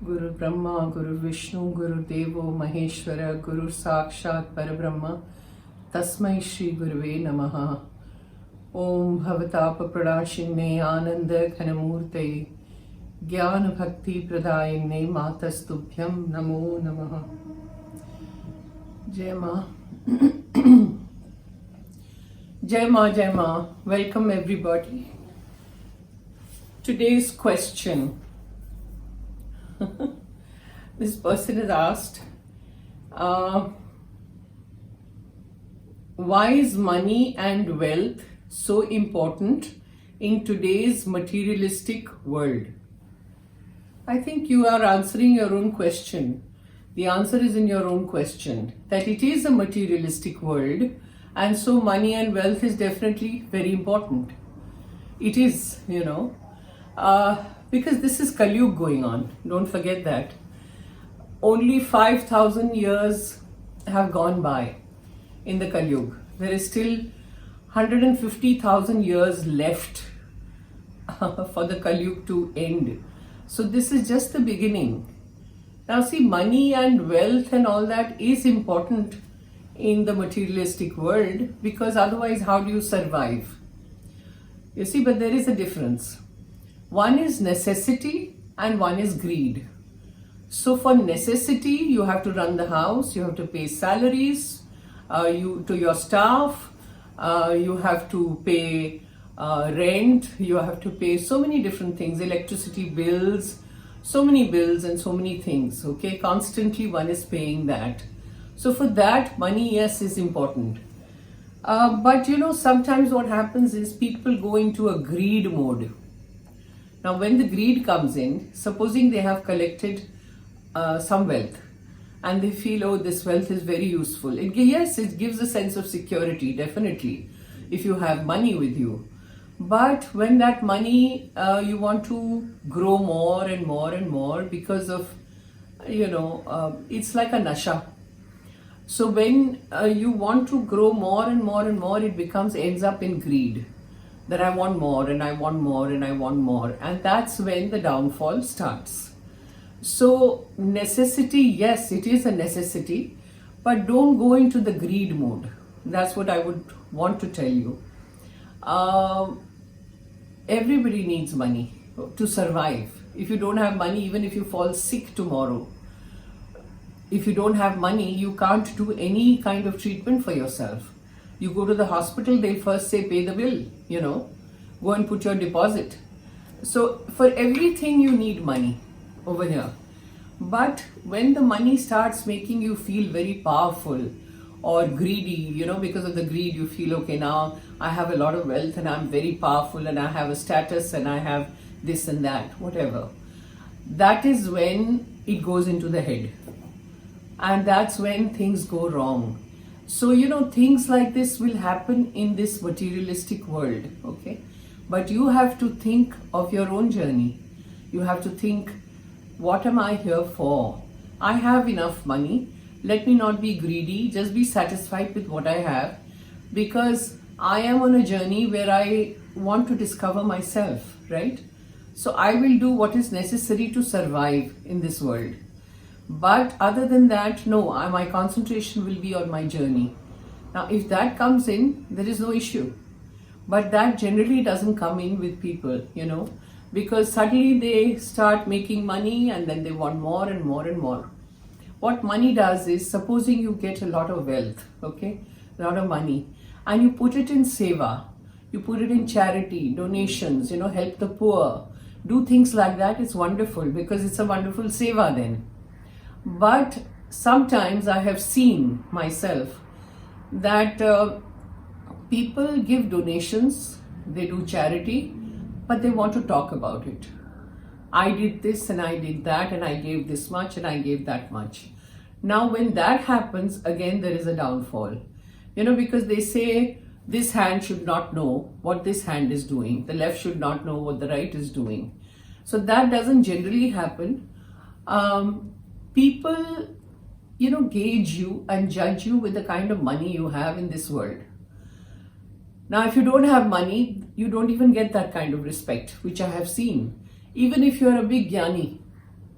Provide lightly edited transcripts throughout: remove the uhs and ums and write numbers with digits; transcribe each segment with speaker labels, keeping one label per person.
Speaker 1: Guru Brahma, Guru Vishnu, Guru Devo Maheshwara, Guru Sakshat Parabrahma, Tasmai Shri Guruve Namaha. Om Bhavatapa Pradashine Ananda Ghanamurte Jnana Bhakti Pradayine Matastubhyam Namo Namaha. Jaima. Jaimajaima. Welcome everybody. Today's question. This person has asked, why is money and wealth so important in today's materialistic world? I think you are answering your own question. The answer is in your own question, that it is a materialistic world, and so money and wealth is definitely very important. It is, because this is Kali Yuga going on. Don't forget that. Only 5,000 years have gone by in the Kali Yuga. There is still 150,000 years left for the Kali Yuga to end. So this is just the beginning. Now see, money and wealth and all that is important in the materialistic world, because otherwise how do you survive? You see, but there is a difference. One is necessity and one is greed. So for necessity, you have to run the house, you have to pay salaries to your staff, you have to pay rent, you have to pay so many different things, electricity bills, so many bills and so many things, okay? Constantly one is paying that. So for that, money, yes, is important. But sometimes what happens is people go into a greed mode. Now when the greed comes in, supposing they have collected some wealth and they feel, oh, this wealth is very useful. Yes, it gives a sense of security, definitely, if you have money with you. But when that money, you want to grow more and more and more because of, it's like a nasha. So when you want to grow more and more and more, it ends up in greed. That I want more and I want more and I want more. And that's when the downfall starts. So necessity, yes, it is a necessity, but don't go into the greed mode. That's what I would want to tell you. Everybody needs money to survive. If you don't have money, even if you fall sick tomorrow, if you don't have money, you can't do any kind of treatment for yourself. You go to the hospital, they'll first say, pay the bill, go and put your deposit. So for everything you need money over here. But when the money starts making you feel very powerful or greedy, because of the greed you feel, okay, now I have a lot of wealth and I'm very powerful and I have a status and I have this and that, whatever. That is when it goes into the head. And that's when things go wrong. So, things like this will happen in this materialistic world, okay? But you have to think of your own journey. You have to think, what am I here for? I have enough money. Let me not be greedy. Just be satisfied with what I have. Because I am on a journey where I want to discover myself, right? So I will do what is necessary to survive in this world. But other than that, no, my concentration will be on my journey. Now, if that comes in, there is no issue. But that generally doesn't come in with people, because suddenly they start making money and then they want more and more and more. What money does is, supposing you get a lot of wealth, okay, a lot of money, and you put it in seva, you put it in charity, donations, help the poor, do things like that, it's wonderful because it's a wonderful seva then. But sometimes I have seen myself that people give donations, they do charity, but they want to talk about it. I did this and I did that and I gave this much and I gave that much. Now when that happens, again there is a downfall. Because they say this hand should not know what this hand is doing. The left should not know what the right is doing. So that doesn't generally happen. People, gauge you and judge you with the kind of money you have in this world. Now, if you don't have money, you don't even get that kind of respect, which I have seen. Even if you're a big jnani,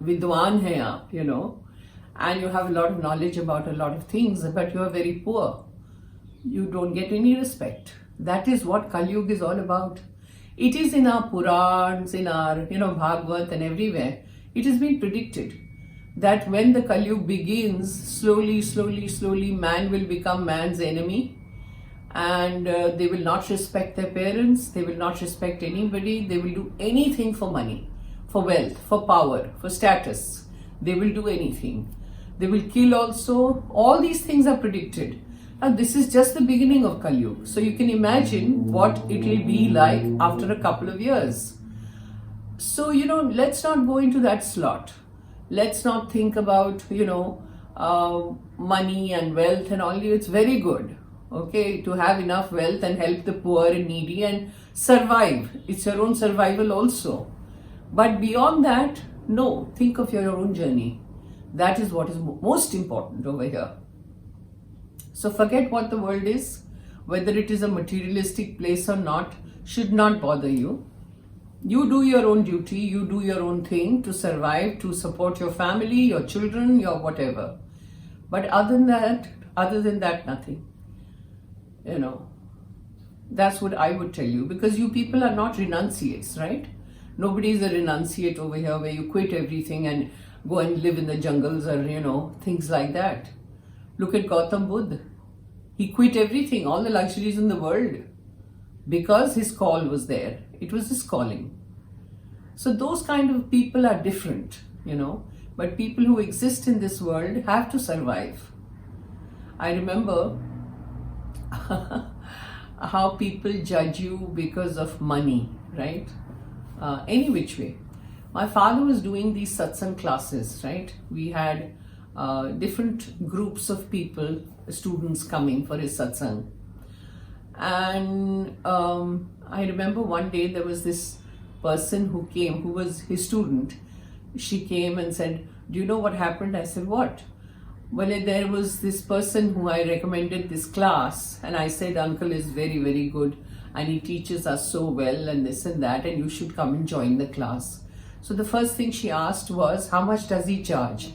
Speaker 1: vidwan hai aap, and you have a lot of knowledge about a lot of things, but you are very poor. You don't get any respect. That is what Kali Yuga is all about. It is in our Purans, in our, Bhagavad and everywhere. It has been predicted that when the Kali Yuga begins, slowly, man will become man's enemy, and they will not respect their parents, they will not respect anybody, they will do anything for money, for wealth, for power, for status. They will do anything. They will kill also. All these things are predicted. And this is just the beginning of Kali Yuga. So you can imagine what it will be like after a couple of years. So, let's not go into that slot. Let's not think about, money and wealth and all. It's very good, okay, to have enough wealth and help the poor and needy and survive. It's your own survival also. But beyond that, no, think of your own journey. That is what is most important over here. So forget what the world is, whether it is a materialistic place or not, should not bother you. You do your own duty, you do your own thing to survive, to support your family, your children, your whatever. But other than that, nothing. That's what I would tell you, because you people are not renunciates, right? Nobody is a renunciate over here where you quit everything and go and live in the jungles or, things like that. Look at Gautam Buddha. He quit everything, all the luxuries in the world, because his call was there. It was his calling. So those kind of people are different, but people who exist in this world have to survive. I remember how people judge you because of money, right? Any which way. My father was doing these satsang classes, right? We had different groups of people, students coming for his satsang. And I remember one day there was this person who came, who was his student. She came and said, "Do you know what happened?" I said, "What?" Well, there was this person who I recommended this class, and I said, "Uncle is very, very good and he teaches us so well and this and that, and you should come and join the class." So the first thing she asked was, "How much does he charge?"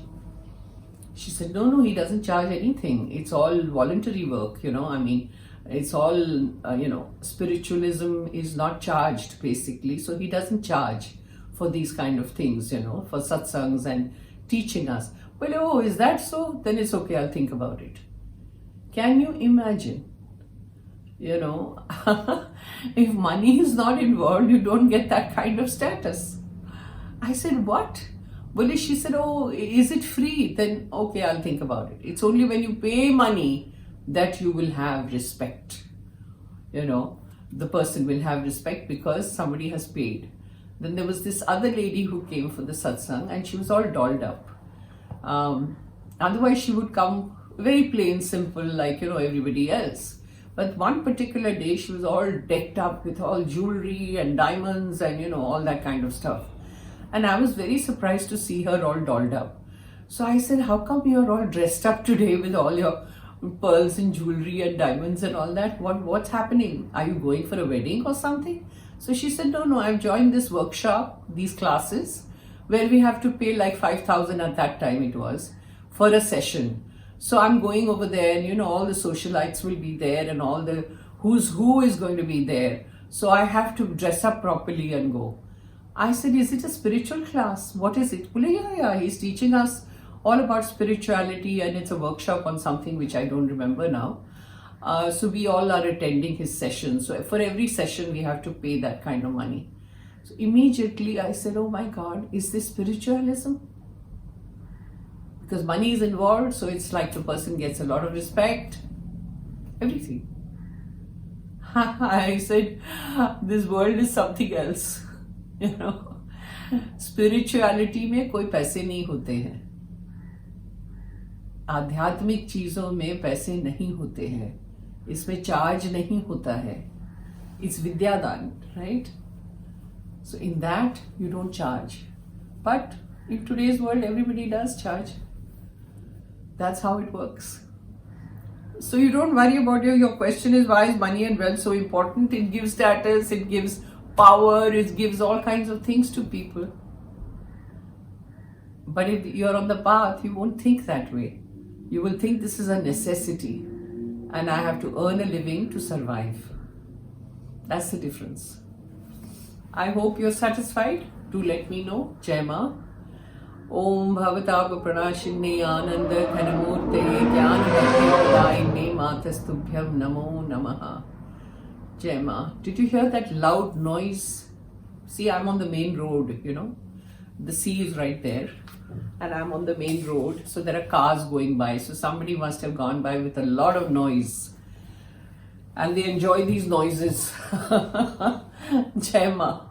Speaker 1: She said, no, he doesn't charge anything. It's all voluntary work, it's all, spiritualism is not charged basically. So he doesn't charge for these kind of things, for satsangs and teaching us. Well, oh, is that so? Then it's okay, I'll think about it. Can you imagine? If money is not involved, you don't get that kind of status. I said, what? Well, she said, oh, is it free? Then, okay, I'll think about it. It's only when you pay money that you will have respect. The person will have respect because somebody has paid. Then there was this other lady who came for the satsang and she was all dolled up. Otherwise, she would come very plain, simple, like, everybody else. But one particular day, she was all decked up with all jewelry and diamonds and, all that kind of stuff. And I was very surprised to see her all dolled up. So I said, how come you're all dressed up today with all your pearls and jewelry and diamonds and all that? What's happening? Are you going for a wedding or something? So she said, no, I've joined this workshop, these classes, where we have to pay like 5,000 at that time it was, for a session. So I'm going over there and, all the socialites will be there and all the who's who is going to be there. So I have to dress up properly and go. I said, is it a spiritual class? What is it? Well, yeah, he's teaching us all about spirituality and it's a workshop on something which I don't remember now. So we all are attending his session. So for every session, we have to pay that kind of money. So immediately I said, oh my God, is this spiritualism? Because money is involved, so it's like the person gets a lot of respect, everything. I said, this world is something else. Spirituality में कोई पैसे नहीं होते हैं, आध्यात्मिक चीजों में पैसे नहीं होते हैं, इसमें चार्ज नहीं होता है. It's Vidyadaan, right? So in that you don't charge, but in today's world everybody does charge. That's how it works. So you don't worry about your question is, why is money and wealth so important? It gives status, it gives power, it gives all kinds of things to people. But if you're on the path, you won't think that way. You will think this is a necessity and I have to earn a living to survive. That's the difference. I hope you're satisfied. Do let me know. Jaima. Om Bhavatapa Pranashinne Ananda Ghanamurte Jnana Matastubhyam Namo Namaha. Jaima. Did you hear that loud noise? See, I'm on the main road, The sea is right there. And I'm on the main road. So there are cars going by. So somebody must have gone by with a lot of noise. And they enjoy these noises. Jaima.